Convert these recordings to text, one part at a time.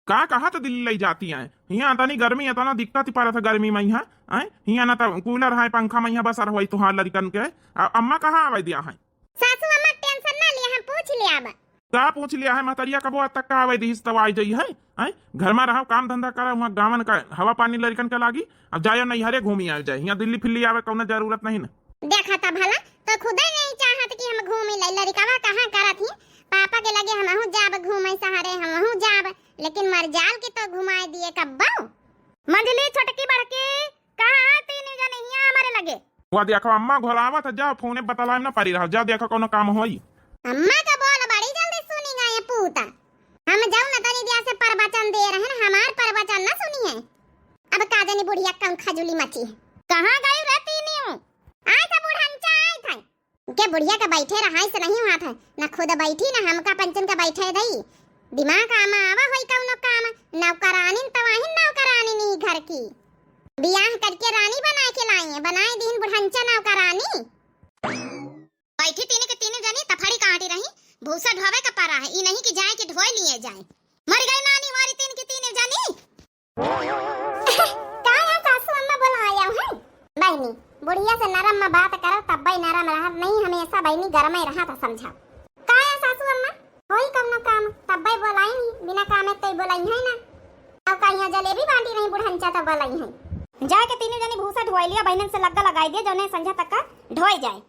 का कहा तो दिल्ली लाई जाती है यहाँ तनी गर्मी आता ना दिक्कत ही पड़ा था गर्मी में यहाँ यहाँ ना तो कूलर है पंखा में यहाँ बस हुई तुहार लड़कन के अम्मा कहाँ आवे दिया है सासू अम्मा टेंशन ना लिया हम पूछ लिया अब का पूछ लिया है मतरिया कबो आज तक का आवे दी तब आई जाई है घर में रहो काम धंधा करे वहाँ गावन का हवा पानी लड़कन के लागी अब जाए नहीं हरे घूमी आ जाए यहाँ दिल्ली फिल्ली आवे कौन जरूरत नहीं ना देखा था भला तो खुद ही नहीं चाहत कि हम घूमे लड़कवा कहाँ करत ही पापा के लगे हमहू जाब घूमे सहारे हमहू जाब लेकिन मरजाल के तो घुमाए दिए कब्बा मंजली छोटकी बड़की कहाँ तीन जने यहाँ हमारे लगे वो देखो अम्मा घोलावा था जाओ फोने बतलाए ना पड़ी रहो जाओ देखो कोनो काम होई अम्मा का बोल बड़ी जल्दी सुनी गए पूता हम जाऊ ना तनी दिया से प्रवचन दे रहे हैं हमार प्रवचन ना सुनी है अब काजनी बुढ़िया कौन खजुली मची कहाँ गई रहती नहीं आए था बुढ़ंचा आए था के बुढ़िया का बैठे रहा से नहीं हुआ था ना खुद बैठी ना हमका पंचन का बैठे दई दिमाग आमा आवा होई कौनो काम नौकरानी तवाहिन नौकरानी नहीं घर की बियाह करके रानी बना के लाई है बनाए दिन बुढ़ंचा नौकरानी बैठी तीने के तीने जनी तफड़ी काटी रही भूसा ढोवे का पारा है ई नहीं कि जाए के ढोए लिए जाए मर गई नानी हमारी तीन के तीने जनी का या सासू अम्मा बुलाया है बहनी बुढ़िया से नरम में बात करो तब भाई नरम रहा नहीं हमेशा बहनी गरम ही रहा था समझा का या सासू अम्मा होई कौनो काम तब भाई बोलाई नहीं बिना काम तो बोलाई है ना अब कहीं जलेबी बांटी नहीं बुढ़ंचा तो बोलाई है जाके तीनों जनी भूसा ढोई लिया बहनन से लग्गा लगाई दिया जौने संझा तक का ढोई जाए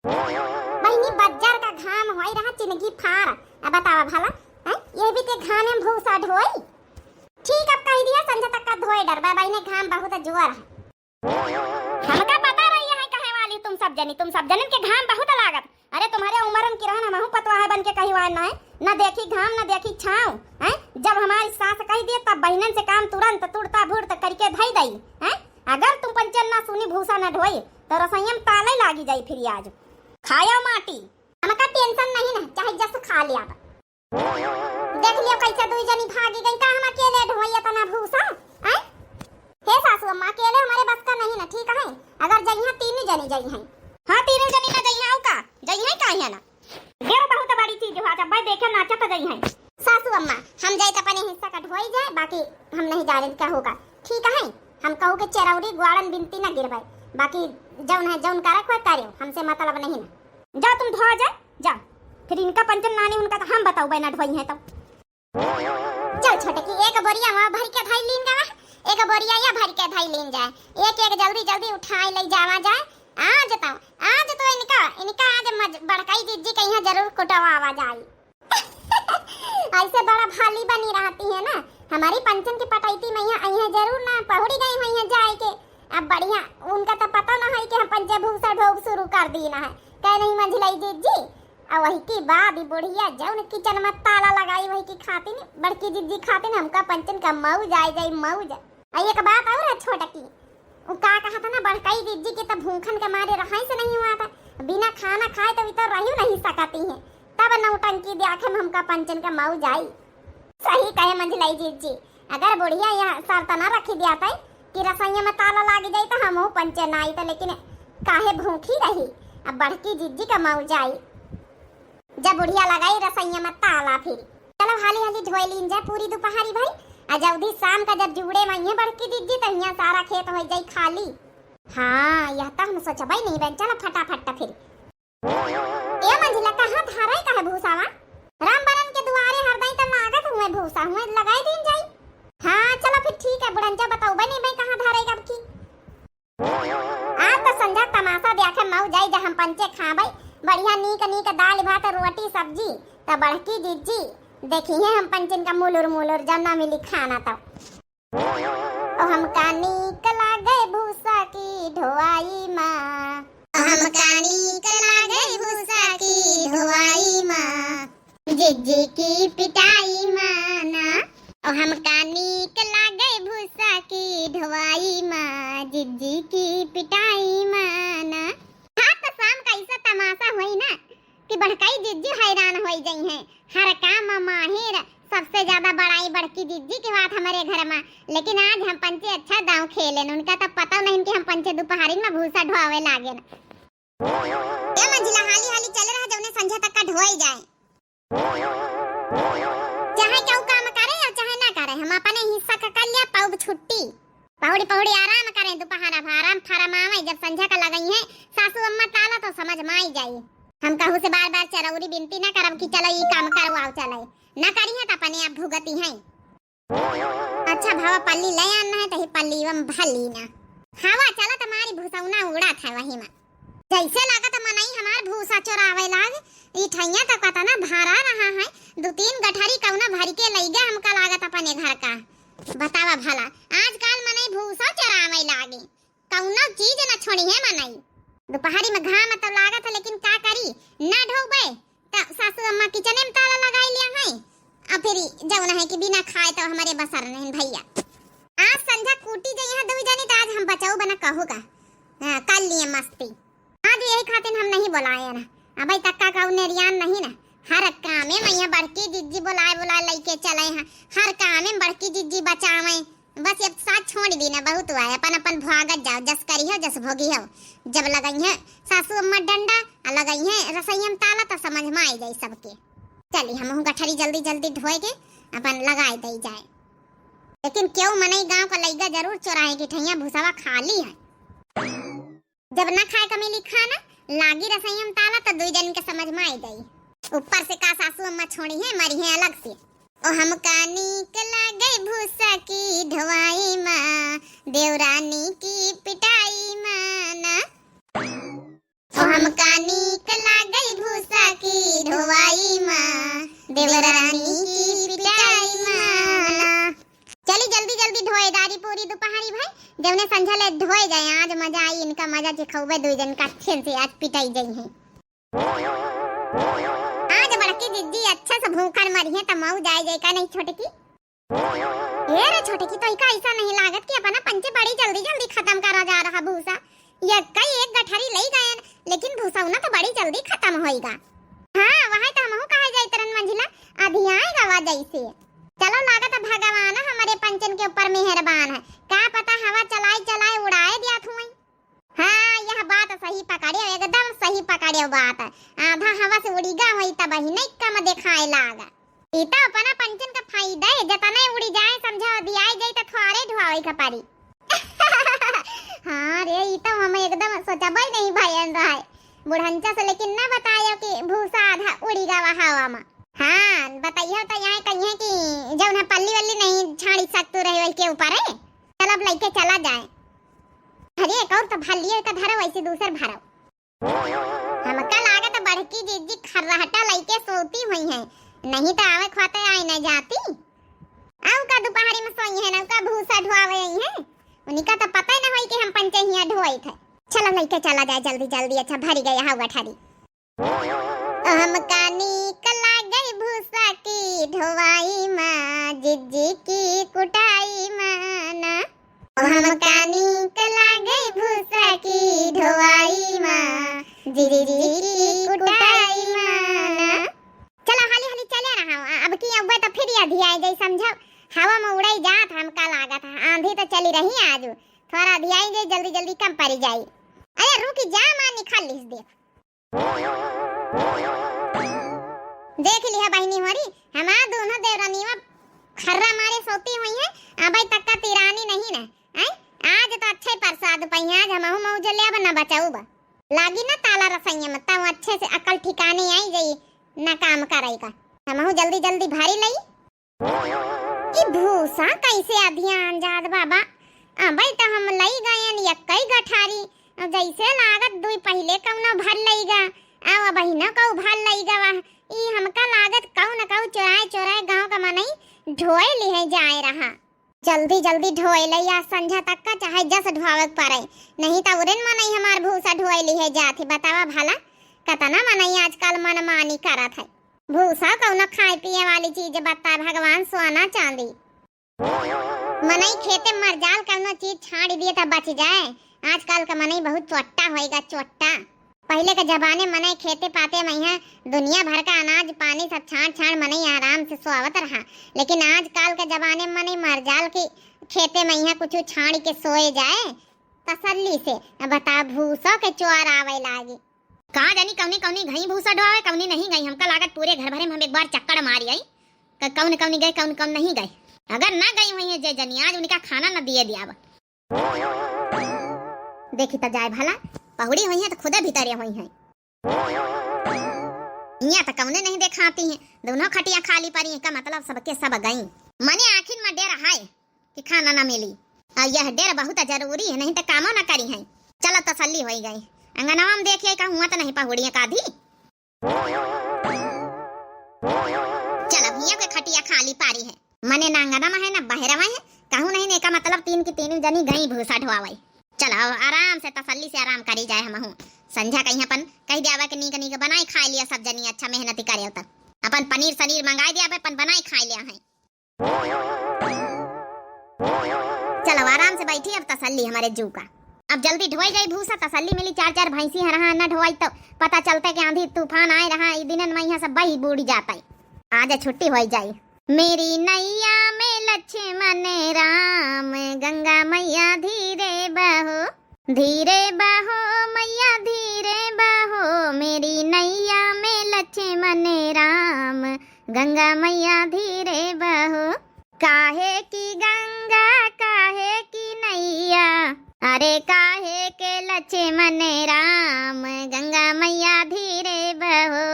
बहनी बज्जर का घाम होई रहा चिनगी फाड़ अब बतावा भला है ये भी ते घाम में भूसा ढोई ठीक अब कह दिया संझा तक का ढोई डरबा बहने घाम बहुत जोर है हमका पता रही है कहे वाली तुम सब जनी के घाम बहुत लागत अरे तुम्हारे उम्रन की रहना महू पतवा है बन के कही वार ना है न देखी घाम न देखी छाव हैं जब हमारी सास कह दिए तब बहनन से काम तुरंत तुड़ता भुड़त करके धई दई हैं अगर तुम पंचन ना सुनी भूसा न ढोई तो रसोईया में ताले लागी जाई फिर आज खाया माटी हमका टेंशन नहीं ना चाहे जस खा लिया देख लियो कैसे दुई जनी भागी गई का हम अकेले ढोई तना भूसा हैं हे सासू अम्मा अकेले हमारे बस का नहीं ना ठीक है अगर जइहा तीन जनी जई हैं हां तीन जनी ना जइहा का जई है काहे ना देव बहुत बड़ी चीज हुआ जब भाई देखे नाचा तो जई है सासू अम्मा हम जाए तो अपने हिस्सा का ढोई जाए बाकी हम नहीं जाने क्या होगा ठीक है हम कहू के चरौरी ग्वाड़न बिनती ना गिरवाए बाकी जौन है जौन करे कोई करियो हमसे मतलब नहीं ना जा तुम धो जाए जा फिर इनका पंचन नानी उनका तो हम बताओ ना ढोई है तो चल छोटे की एक बोरिया वहां भर के धाई लीन जावा एक बोरिया या भर के धाई लीन जाए एक एक जल्दी जल्दी उठाई ले जावा जाए आज तो इनका आज बड़काई दीदी कहीं जरूर कुटवा आवाज आई ऐसे बड़ा भाली बनी रहती है ना हमारी पंचन की पटैती मैया आई है जरूर ना पहुड़ी गई हुई है जाए के अब बढ़िया उनका तो पता ना है कि हम पंचे भूसा ढोब शुरू कर दी ना है कह नहीं मंझलाई दीदी और वही की बात बुढ़िया जौन किचन में ताला लगाई वही की खाती नहीं बड़की दीदी खाती ना हमका पंचन का मौज आई जाई मौज एक बात और है छोटा की वो का कहा था ना बड़काई दीदी के तब भूखन के मारे रहाई से नहीं हुआ था बिना खाना खाए तो इतर रही नहीं सकती है तब नौटंकी देखे हमका पंचन का मौज आई सही कहे मंझलाई दीदी अगर बुढ़िया यहाँ शर्त ना रखी दिया था कि रसोईया में ताला लाग जाए तो हम पंचन आई तो लेकिन काहे भूखी रही अब बड़की दीदी का मौज आई जब बुढ़िया लगाई रसोईया में ताला फिर चलो हाली हाली ढोई लीन जाए पूरी दोपहरी भाई अजौधी शाम का जब जुड़े वहीं बड़की दीदी तो यहाँ सारा खेत हो जाई खाली हाँ यह तो हम सोचा भाई नहीं बन चला फटाफट फिर ये मंजिला कहाँ धाराई का है भूसावा राम बरन के दुआरे हरदई तो लागत हुए भूसा हुए लगाई दिन जाई हाँ चलो फिर ठीक है बुढ़ंजा बताओ भाई नहीं भाई कहाँ धाराई कब की आज तो संजा तमाशा देखे मऊ जाई जब हम पंचे खा भाई बढ़िया नीक नीक दाल भात रोटी सब्जी तो बड़की दीदी देखी है हम पंचन का मुलुर जन्ना मिली खाना तो हमका नीक लागे भूसा की ढोआई माँ हमका नीक लागे भूसा की ढोआई माँ जिज्जी की पिटाई माँ ना हमका नीक लागे भूसा की ढोआई माँ जिज्जी की पिटाई माँ ना हाँ तो शाम का ऐसा तमाशा हुई ना कि बड़काई दीदी हैरान हो गई हैं हर काम माहिर सबसे ज्यादा बड़ाई बड़की दीदी की बात हमारे घर में लेकिन आज हम पंचे अच्छा दांव खेले उनका तो पता नहीं कि हम पंचे दोपहरी में भूसा ढोवे लागे ना ये मंजिला हाली हाली चल रहा जब ने संझा तक का ढोई जाए चाहे क्यों काम करे या चाहे ना करे में हिस्सा का कर लिया पौब छुट्टी पौड़ी पौड़ी आराम करें दोपहर अब आराम फराम आवे जब संझा का लगई है सासू अम्मा ताला तो समझ में आई जाई हम कहू से बार बार चरौरी बिनती ना करब कि चलो ई काम करवाओ चले ना करी है तो अपने आप भुगती है। अच्छा भावा पल्ली ले आना है तो ही पल्ली वम भली ना हवा चला तुम्हारी भूसौना उड़ा था वही में जैसे लागत मनई हमार भूसा चोरावे लाग ई ठैया तो कता ना भरा रहा है 2-3 गठरी कौना भर के लई गए हमका लागत अपने घर का बतावा भला आजकल मनई भूसा चोरावे लागे कौना चीज न छोड़ी है मनई दोपहरी में घाम तो लागत है लेकिन का करी ना ढोबे त सासू अम्मा किचन में ताला लगाई लिया है अब फिर जौन है कि बिना खाए तो हमारे बसर नहीं भैया आज संझा कूटी जे यहाँ दो जाने तो आज हम बचाऊ बना कहूगा कल लिए मस्ती आज यही खातिर हम नहीं बुलाए ना अबे तक्का का नेरियान नहीं ना हर काम में मैया बड़की जिज्जी बुलाए लेके चले हैं हर काम में बड़की जिज्जी बचावे बस अब साथ छोड़ दी ना बहुत हुआ है अपन अपन भागत जाओ जस करी हो जस भोगी हो जब लगई है सासू अम्मा डंडा और लगई है रसोईया ताला तो समझ में आई जाए सबके चली हम गठरी जल्दी जल्दी धोए के अपन लगाए दे जाए लेकिन क्यों मनई गांव का लइगा जरूर चोराए की ठैया भूसावा खाली है जब ना खाए का मिली खाना लागी रसोईया ताला तो 2 जन के समझ में आई गई ऊपर से का सासू अम्मा छोड़ी है मरी है अलग से ओ हम कानी कला गई भूसा की ढवाई माँ देवरानी की पिटाई माना ओ हम कानी कला गई भूसा की ढवाई माँ देवरानी की पिटाई माना चली जल्दी जल्दी धोएदारी पूरी दोपहरी भाई जब ने संझा ले धोए जाए आज मजा आई इनका मजा चिखौबे 2 जन का अच्छे से आज पिटाई गई है आज बड़की जिज्जी अच्छा से भूखर मरी है तो मऊ जाए का नहीं छोटे की ये रे छोटे की तो इका ऐसा नहीं लागत कि अपना पंचे बड़ी जल्दी जल्दी खत्म करा जा रहा भूसा ये कई एक गठरी ले गए लेकिन भूसा उना तो बड़ी जल्दी खत्म होएगा हाँ वहां तो हमहु कहा जाए तरन मंजिला अभी आएगा वा जैसे चलो लागत भगवान हमारे पंचन के ऊपर मेहरबान है क्या पता हवा चलाए चलाए उड़ाए दिया थुई हाँ यह बात सही पकड़े एकदम सही पकड़े बात आधा हवा से उड़ीगा होई तब ही नहीं कम दिखाए लागा इता अपना पंचन का फायदा है जतने उड़ी जाए समझा दियाई जाए तो थोड़े ढुआई का पारी हाँ रे इता हम एकदम सोचबई नहीं भयन रहा बुढ़ंचा से लेकिन ना बतायो कि भूसा आधा उड़ीगा हवा में हाँ बताइए तो यहाँ कहिए कि जब ना पल्ली वल्ली नहीं छाड़ी सकते रहे वही के ऊपर है चल अब लेके चला जाए अरे एक और तो भलिए का धरो वैसे दूसर भरो हमका लागत बड़की जिज्जी खर्राटा लेके सोती हुई है नहीं तो आवे खाते आई न जाती आउ का दोपहरी में सोई है ना का भूसा ढुआवे आई है उनका तो पता ही ना होई कि हम पंचे हिया ढोई थे चलो लेके चला जाए जल्दी जल्दी अच्छा भरी गया हवा ठरी हम कानी कला गई भूसा की ढोवाई माँ जिज्जी की कुटाई माना हम कानी कला गई भूसा की ढोवाई माँ जिज्जी की कुटाई माना चलो हाली हाली चले रहा अब की अब तो फिर आधी आई गई समझो हवा में उड़ाई जात हमका लागत आंधी तो चली रही आज थोड़ा आधी आई गई जल्दी जल्दी कम पड़ी जाई अरे रुकी जा मां निकाल लिस देख लिया बहनी हमारी हमारा दोनों देवरानिया खर्रा मारे सोती हुई है अबे तक का तिरानी नहीं ना आज तो अच्छे प्रसाद पई आज हमहु मौज ले अब ना बचाऊबा लागी ना ताला रसैया में तब अच्छे से अकल ठिकाने आई गई ना काम कराई का हमहु जल्दी जल्दी भारी लई कि भूसा कैसे अभियान जात बाबा अबे तो हम लई गए या कई गठारी जैसे लागत 2 पहले कौनो भर लईगा आ बहिना कौ भर लईगा ई हमका लागत कौ न कौ चोराए चोराए गांव का मनई ढोए लिए जाए रहा जल्दी जल्दी ढोए ले या संझा तक का चाहे जस ढोवे पड़े नहीं तो उरेन मनई हमार भूसा ढोए लिए जाथे बतावा भला कतना मनई आजकल मनमानी करत है भूसा कौनो खाए पिए वाली चीज बता भगवान सोना चांदी मनई खेते मर जाल कौनो चीज छाड़ दिए तो बच जाए आजकल का मनई बहुत चोट्टा होएगा चोट्टा पहले के जमाने मनई खेते पाते में है दुनिया भर का अनाज पानी सब छाड़ छाड़ मनई आराम से सोवत रहा लेकिन आजकल के जमाने में मनई मर जाल के खेते में है कुछ छाड़ के सोए जाए तसल्ली से बता भूसा के चोर आवे लागी कहाँ जानी कौनी कौनी घई भूसा ढोवे कौनी नहीं गई हमका लागत पूरे घर भरे में हम एक बार चक्कर मारी आई कौन कौनी गए कौन कौन नहीं गए अगर ना गई हुई है जय जनी आज उनका खाना न दिए दिया देखी तो जाए भला पहुड़ी हुई है तो खुदे भीतर हुई है यहाँ तो कौने नहीं देखाती हैं दोनों खटिया खाली पड़ी हैं का मतलब सबके सब गई मने आखिर में डेरा है कि खाना ना मिली और यह डेरा बहुत जरूरी है नहीं तो कामों ना करी है। चलो तसल्ली हो गई अंगनवा में देखिए का हुआ तो नहीं पहुड़िया का धी चलो भैया के खटिया खाली पारी है मने ना अंगनवा है ना बहरवा है कहूँ नहीं का मतलब तीन की तीन जनी गई भूसा ढोवाई। चलो आराम से तसल्ली से आराम करी जाए हम संझा कहीं अपन कही दिया कि नीक नीक बनाई खा लिया सब जनी अच्छा मेहनती करे तब अपन पनीर सनीर मंगाई दिया अपन बनाई खा लिया है। चलो आराम से बैठी अब तसल्ली हमारे जू का अब जल्दी ढोई जाई भूसा तसल्ली मिली 4-4 भैंसी है रहा न ढोई तो पता चलता कि आंधी तूफान आए रहा दिन में यहाँ सब बही बूढ़ जाता है आज छुट्टी हो जाई। मेरी नैया में लक्ष्मण राम गंगा मैया धीरे बहो मैया धीरे बहो मेरी नैया में लक्ष्मण राम गंगा मैया धीरे बहो काहे की गंगा काहे की नैया अरे काहे के लक्ष्मण राम गंगा मैया धीरे बहो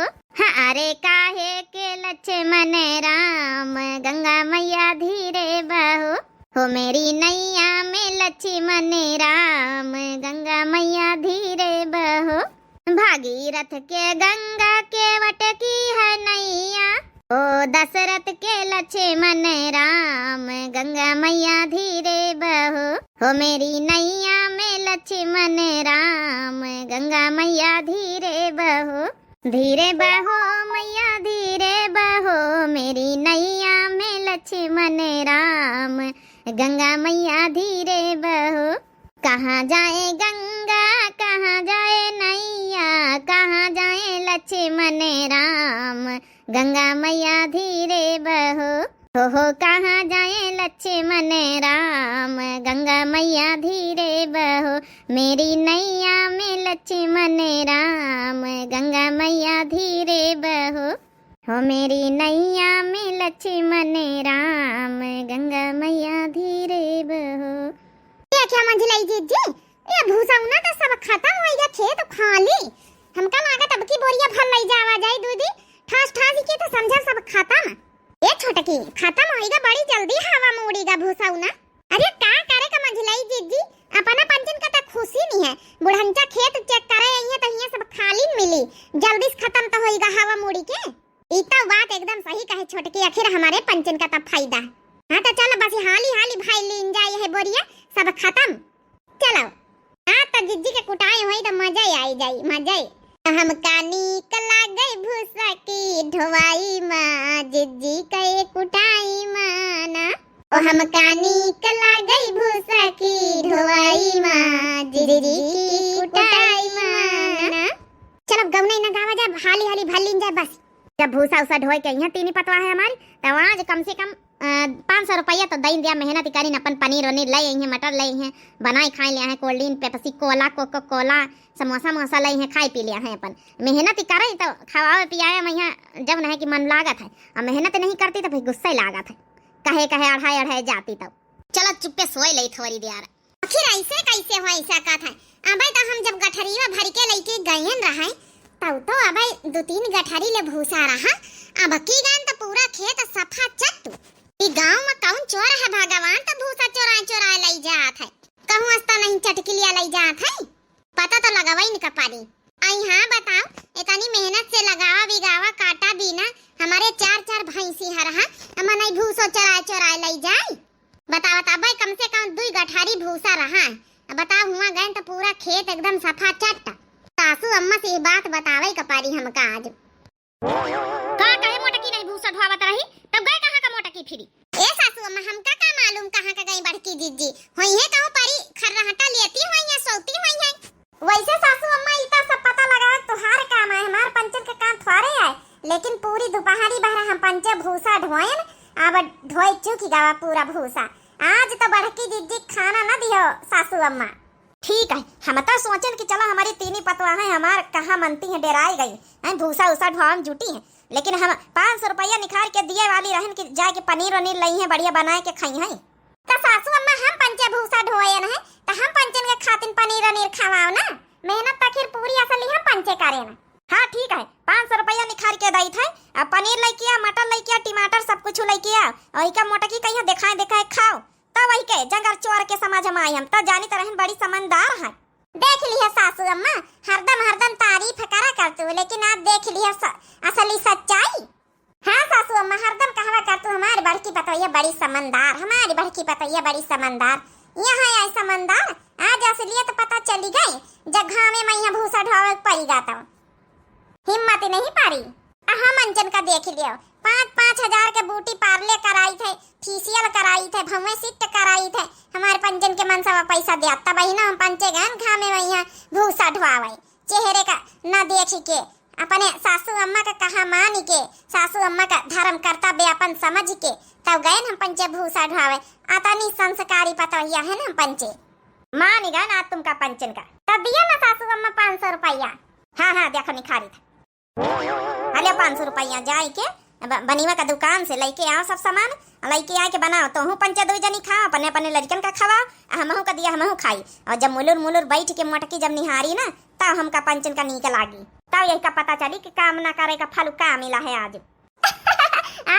अरे काहे के लक्ष्मण राम गंगा मैया धीरे बहो हो मेरी नैया में लक्ष्मण राम गंगा मैया धीरे बहो भागीरथ के गंगा के वट की है नैया ओ दशरथ के लक्ष्मण राम गंगा मैया धीरे बहो हो मेरी नैया में लक्ष्मण राम गंगा मैया धीरे बहो मैया धीरे बहो मेरी नैया में लक्ष्मण राम गंगा मैया धीरे बहो कहाँ जाए गंगा कहाँ जाए नैया कहाँ जाए लक्ष्मण राम गंगा मैया धीरे बहो हो कहाँ जाए लक्ष्मण राम गंगा मैया धीरे बहो मेरी नैया में लक्ष्मण राम गंगा मैया धीरे बहो हो मेरी नैया में लक्ष्मण राम गंगा मैया धीरे बहो। क्या मंझलाई जीजी ये भूसा उना तो सब खत्म हो गया खेत खाली हमका लागत अब की बोरिया भर लई जावा जाई दूधी ठास ठास के तो समझा सब खत्म ये छोटकी खत्म होएगा बड़ी जल्दी हवा में उड़ेगा भूसा उना। अरे का करे का मंझलाई जीजी अपना पंचन का तो खुशी नहीं है बुढ़ंचा खेत चेक करे ये तो ये सब खाली मिली जल्दी से खत्म तो होएगा हवा मुड़ी के इतना बात एकदम सही कहे छोटकी आखिर हमारे पंचन का तब फायदा। हाँ तो चलो बस हाली हाली भाई लीन जाए है बोरिया सब खत्म चलो हाँ तो जिज्जी के कुटाई हुई तो मजा ही आई जाई मजा ही हम कानी कला गई भूसा की ढोवाई माँ जिज्जी के कुटाई माना ओ हम कानी कला गई भूसा की ढोवाई माँ जिज्जी की कुटाई माना। चलो गवने ना गावा जा हाली हाली भर लीन जाए बस जब भूसा उसा ढोई के यहाँ तीनी पतवा है हमारी तो आज कम से कम 500 रुपया तो दई दिया मेहनत करी अपन पनीर वनीर ले हैं मटर ले हैं बनाई खाई लिया है cold drink Pepsi cola Coca cola samosa मोसा ले हैं खाई पी लिया है अपन मेहनत करे तो खवावे पियाए मैं यहाँ जब नहीं कि मन लागत है और मेहनत नहीं करती तो फिर गुस्सा ही लागत है कहे कहे अढ़ाई अढ़ाई जाती तब चलो चुप्पे सोए ले थोड़ी देर आखिर ऐसे कैसे हो ऐसा का था अबे तो हम जब गठरिया भर के लेके गयन रहे तब तो अबे 2-3 गठरी ले भूसा रहा अब की गान तो पूरा खेत सफा चट्टू ई गांव में कौन चोर है भगवान तो भूसा चोरा लई जात है कहूं अस्ता नहीं चटकी लिया लई जात है पता तो लगावई न कपारी आई हां बताओ एकानी मेहनत से लगावा बिगावा काटा बीना हमारे 4-4 भैंसी है रहा अमन नहीं भूसो चोरा लई जाए बताओ तब कम से कम 2 गठारी भूसा रहा बताओ हुआ गए तो पूरा खेत एकदम सफा चट्टा सासू अम्मा से बात बतावे कपारी हमका आज का कहे मोटकी नहीं भूसा ढोवत रही तब गए कहां का मोटकी फिरी ए सासू अम्मा हमका का मालूम कहां का गई बड़की जीजी होई है कहूं परी खरहटा लेती होई है सोती होई है वैसे सासू अम्मा इतना सब पता लगा तुहार काम है हमार पंचर के काम थोड़े है लेकिन पूरी दोपहरी बहरा हम पंचे भूसा ढोयन अब ढोई चुकी गावा पूरा भूसा आज तो बड़की जीजी खाना ना दियो सासू अम्मा ठीक है हम तो सोचन कि चलो हमारी तीनी पतवा है हमार कहाँ मनती है डेराई गई है भूसा उसा ढोम जुटी है लेकिन हम 500 रुपया निखार के दिए वाली रहन कि जाके पनीर वनीर लई है बढ़िया बनाए के खाई है। तो सासू अम्मा हम पंचे भूसा ढोयन है तो हम पंचन के खातिन पनीर वनीर खवाओ ना, मेहनत तखिर पूरी असली हम पंचे करे ना। हाँ ठीक है, 500 रुपया निखार के दई थे। अब पनीर लेके आ, मटर लेके आ, टमाटर सब कुछ लेके आ, और का मोटकी कहिया दिखाए खाओ तब वही के जंगल चोर के समझ में आई हम तब जानी तरह बड़ी समझदार है। देख लिया सासू अम्मा, हरदम तारीफ करा करतू, लेकिन आप देख लिया असली सच्चाई। हाँ सासू अम्मा हरदम कहवा करतू हमारी बड़की पतोहिया बड़ी समझदार, हमारी बड़की पतोहिया बड़ी समझदार। यहाँ आई समझदार आज असलियत पता चली गई जगह में मैं यहाँ भूसा ढोवे पड़ी जाता हूँ, हिम्मत ही नहीं पारी। हम अंजन का देख लियो 5-5 हजार के बूटी पार्ले कराई थे, फेशियल कराई थे, भवे सिट कराई थे, हमारे पंचन के मन सवा पैसा दिया तब ही ना हम पंचे गन खामे वही भूसा ढुआवे चेहरे का न देख के अपने सासू अम्मा का कहा मान के सासू अम्मा का धर्म कर्तव्य अपन समझ के तब गए हम पंचे भूसा ढुआवे। आता नहीं संस्कारी पतोहिया है ना हम पंचे मान गए ना तुमका पंचन का। तब दिया ना सासू अम्मा 500 रुपया। हाँ देखो निखारी था। अरे 500 रुपया जाए के बनीवा का दुकान से लेके आओ सब सामान, लेके आके बनाओ तो हूँ पंचे 2 जनी खाओ, अपने अपने लड़कन का खवाओ, हमहू का दिया हमहू खाई, और जब मुलुर बैठ के मोटकी जब निहारी ना तब हमका पंचन का नीक लागी, तब यही का पता चली कि काम ना करे का फल का मिला है आज।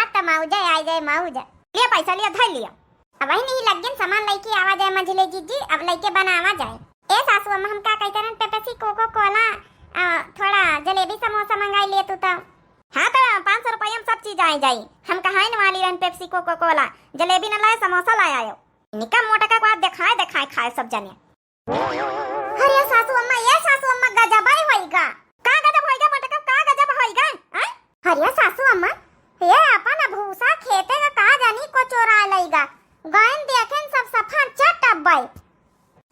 तो मौजा आ जाए मौजा लिया पैसा लिया धर लिया। अब वही नहीं लग गया सामान लेके आवा जाए मंझले जीजी, अब लेके बनावा जाए। ए सासू अम्मा हम का कहते रन पेप्सी कोको कोला थोड़ा जलेबी समोसा मंगाई ले तू तो। हाँ तो 500 रुपया में सब चीज आई जाई, हम कहाई न वाली रहन पेप्सी कोको कोला जलेबी न लाए समोसा लाए आयो, निकम मोटा का बात दिखाए खाए सब जने। अरे सासू अम्मा ये सासू अम्मा गजब ही होइगा। का गजब होइगा मोटा का गजब होइगा? अरे सासू अम्मा ये अपन भूसा खेते का का जानी को चोरा लईगा, गयन देखें सब सफा चटब्बई।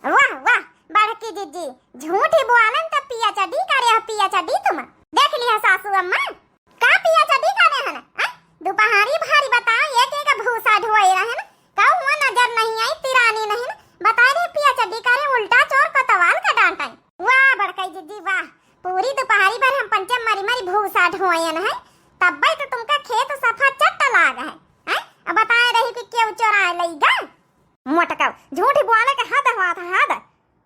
वाह वाह बड़की दीदी झूठी बोलन त पिया चढ़ी करे पिया चढ़ी तुम देख लिया सासू अम्मा का पिया चढ़ी करे हन दोपहरी भारी बताओ एक भूसा ढोए रहन का हुआ नजर नहीं आई तिरानी नहीं बता रे पिया चढ़ी करे उल्टा चोर को तवाल का डांटा। वाह बड़की दीदी वाह, पूरी दोपहरी भर हम पंचे मरी भूसा ढोयन है तब तो तुमका खेत सफा चट्टा लाग है। अब बता रही कि क्यों चोरा लईगा। मोटका झूठी बोले के हद हुआ था हद,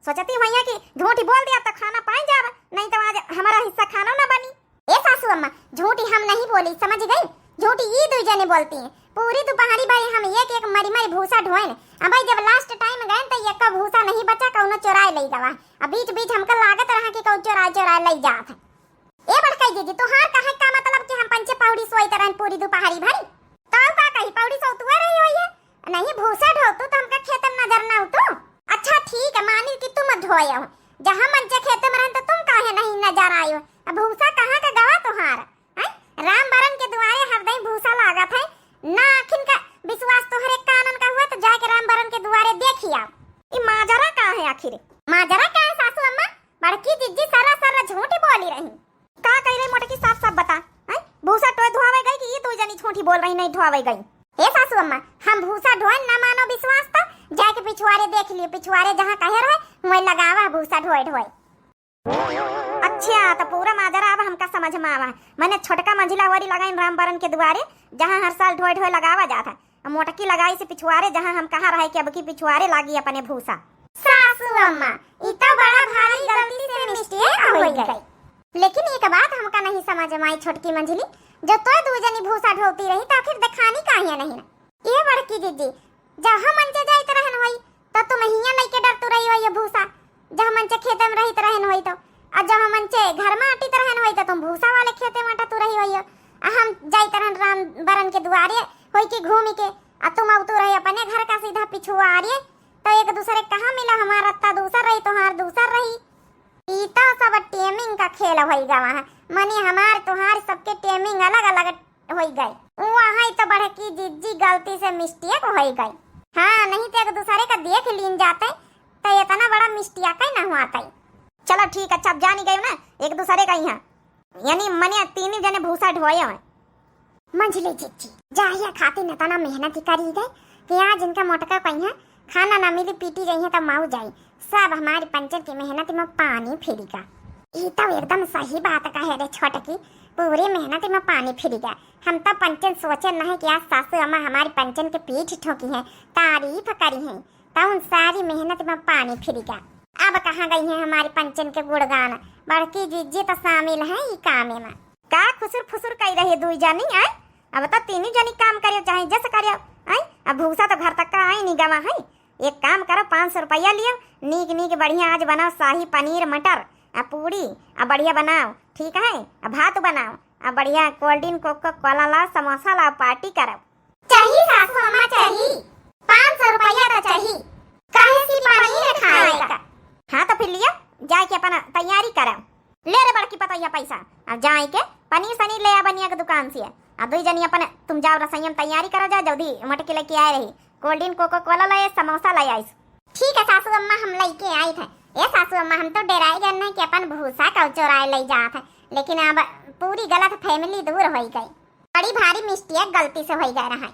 सोचती भैया कि झूठी बोल दिया तो खाना पाई जावा, नहीं तो आज हमारा हिस्सा खाना ना बनी। ए सासू अम्मा झूठी हम नहीं बोली समझ गई, झूठी ये 2 जने बोलती हैं। पूरी दोपहरी भाई हम एक मरी भूसा ढोएन, अब भाई जब लास्ट टाइम गए तो एक का भूसा नहीं बचा कौनो चोराए लई गवा, अब बीच हमका लागत रहा कि कौ चोराए लई जात है। ए बड़काई दीदी तोहार कहे का मतलब कि हम पंचे पौड़ी सोई तरह पूरी दोपहरी भरी तो का कही पौड़ी सोतुआ रही हुई है नहीं भूसा ढोतू तो हमका खेत में नजर ना उतो। अच्छा ठीक है मानी कि तुम ढोए हो, जहां मंचे खेत में रहन तो तुम काहे नहीं नजर आयो, अब भूसा कहां का गवा तोहार राम बरन के दुआरे हरदई भूसा लागत है ना, आखिन का विश्वास तोहरे कानन का हुआ तो जाके राम बरन के दुआरे देखिया। ई माजरा का है आखिर? माजरा का है सासू अम्मा? बड़की जिज्जी सारा झूठी बोली रही। का कह रही मोटकी साफ बता, भूसा टोए धोवे गई कि ये 2 जनी झूठी बोल रही नहीं धोवे गई? ए सासू अम्मा हम भूसा ढोए ना मानो विश्वास तो जाके पिछवाड़े देख लियो, पिछवाड़े जहां कहे रहे वहीं लगावा भूसा ढोए। अच्छा तो पूरा माजरा अब हमका समझ में आवा, मैंने छोटका मंजिला वाली लगाई राम बरन के दुआरे जहां हर साल ढोए लगावा जाता, मोटकी लगाई से पिछवाड़े जहां हम कहा रहे कि अब की पिछवाड़े लागी अपने भूसा। सासू अम्मा इतना बड़ा भारी गलती से मिस्टेक हो गई, लेकिन एक बात हमका नहीं समझ में आई छोटकी मंजिली, जब तो 2 जनी भूसा ढोती रही तो आखिर दिखानी काहे नहीं ना। ये बड़की दीदी जब हम मंचे जाइत रहन होई तो तुम हिया नहीं के डरतु रही होई भूसा, जब मंचे खेत में रहित रहन होई तो, और जब हम मंचे घर में आटित रहन होई तो तुम भूसा वाले खेते में आटतु रही होई, हम जाइत रहन राम बरन के दुआरे होई के घूमी के, और तुम आउतु रही अपने घर का सीधा पिछुआरे, तो एक दूसरे कहां मिला, हमारा रत्ता दूसर रही तोहार दूसर रही। ई तो सब टेमिंग का खेल होइगा वहां, मने हमार तोहार सबके टेमिंग अलग होई गई, वहां तो बड़की जिज्जी गलती से मिस्टेक होई गई। हाँ नहीं तो एक दूसरे का देख लीन जाते तो इतना बड़ा मिस्टेक ही ना हुआ था। चलो ठीक अच्छा अब जानी गई ना एक दूसरे का यहाँ, यानी मने 3 जने भूसा ढोए हैं। मंझली जिज्जी जाहिया खाती न तना मेहनत ही करी गई कि आज इनका मोटका कहीं खाना ना मिली पीटी गई है तो माऊ जाई, सब हमारी पंचर की मेहनत में पानी फिरेगा। ये तो एकदम सही बात कहे रे छोटकी, पूरी मेहनत में पानी फिर गया। हम तो पंचन सोचे नहीं कि आज सासू अम्मा हमारी पंचन के पीठ ठोकी है, तारीफ करी है, तो उन सारी मेहनत में पानी फिर गया। अब कहाँ गई है हमारी पंचन के गुणगान, बड़की जीजी तो शामिल है ये काम में। का खुसुर फुसुर कही रही दुई जानी आय, अब तो तीनों जनी काम करियो चाहे जैसे करियो आय। अब भूसा तो घर तक का आई नहीं गवा है। एक काम करो 500 रुपया लियो, नीक नीक बढ़िया आज बनाओ शाही पनीर मटर आ पूरी आ बढ़िया बनाओ, ठीक है। अब भात बनाओ आ बढ़िया कोल्ड ड्रिंक कोको कोला ला समोसा ला पार्टी करो। चाहिए सासू अम्मा चाहिए, 500 रुपया तो चाहिए, काहे सी पनीर खाएगा। हाँ तो फिर लियो, जाए के अपना तैयारी करो। ले रे बड़की पतैया पैसा, अब जाए के पनीर सनीर ले आ बनिया के दुकान से। अब दुई जनी अपन तुम जाओ रसोई तैयारी करो, जा जल्दी मटकी लेके आए रही, कोल्ड ड्रिंक कोको कोला लाए समोसा ले आई। ठीक है सासू अम्मा, हम लेके आई थे। ए सासू अम्मा, हम तो डराई गए नहीं कि अपन भूसा का चोराए ले जात है, लेकिन अब पूरी गलत फैमिली दूर हो गई, बड़ी भारी मिस्टेक गलती से हो गया रहा।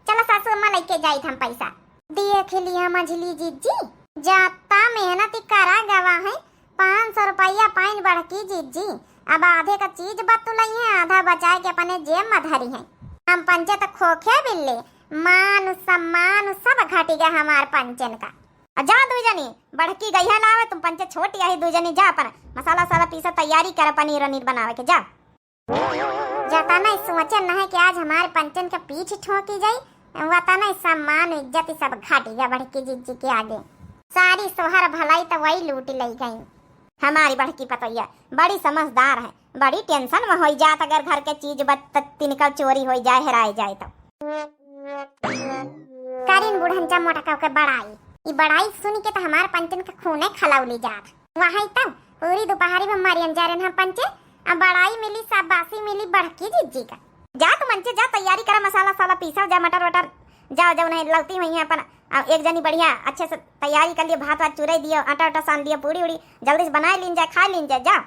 चलो सासू अम्मा लेके जाई हम पैसा। देख लिया मझली जीजी, जाता मेहनत करा गवा है, 500 रुपया पाइन बड़की जीजी। अब आधे का चीज बतुलाई है, आधा बचाए के अपने जेब में धरी है। हम पंचे तो खोखे बिल्ले, मान सम्मान सब घट गया हमार पंचन का। जा दुई जनी बड़की गई है लावे, तुम पंचे छोटी आई दुई जनी जा अपन मसाला साला पीसा तैयारी कर पनीर वनीर बनावे के जा। जाता नहीं सोचे नहीं कि आज हमारे पंचन के पीठ ठोकी जाई, वता नहीं सम्मान इज्जत सब घट गया बड़की जीजी के आगे। सारी सोहर भलाई तो वही लूट ले गई। हमारी बड़की पतैया बड़ी समझदार है, बड़ी टेंशन में हो जात अगर घर के चीज तिनका चोरी हो जाए हेराए जाए तो। करीन बुढ़नचा मोटा कह के बड़ाई, ये बड़ाई सुन के तो हमारे पंचन के खूने खलौली जात। वहां तब पूरी दोपहरी में मरियन जा रहे हम पंचे, अब बड़ाई मिली शाबाशी मिली बड़की जीजी का। जा तू मंचे जा तैयारी कर, मसाला साला पीसा जा, मटर वटर जाओ जाओ नहीं लगती हुई है अपन। एक जनी बढ़िया अच्छे से तैयारी कर लियो, भात वात चुराई दियो, आटा आटा सान दियो, पूरी उड़ी जल्दी से बना लीन जाए, खा लीन जाए जा।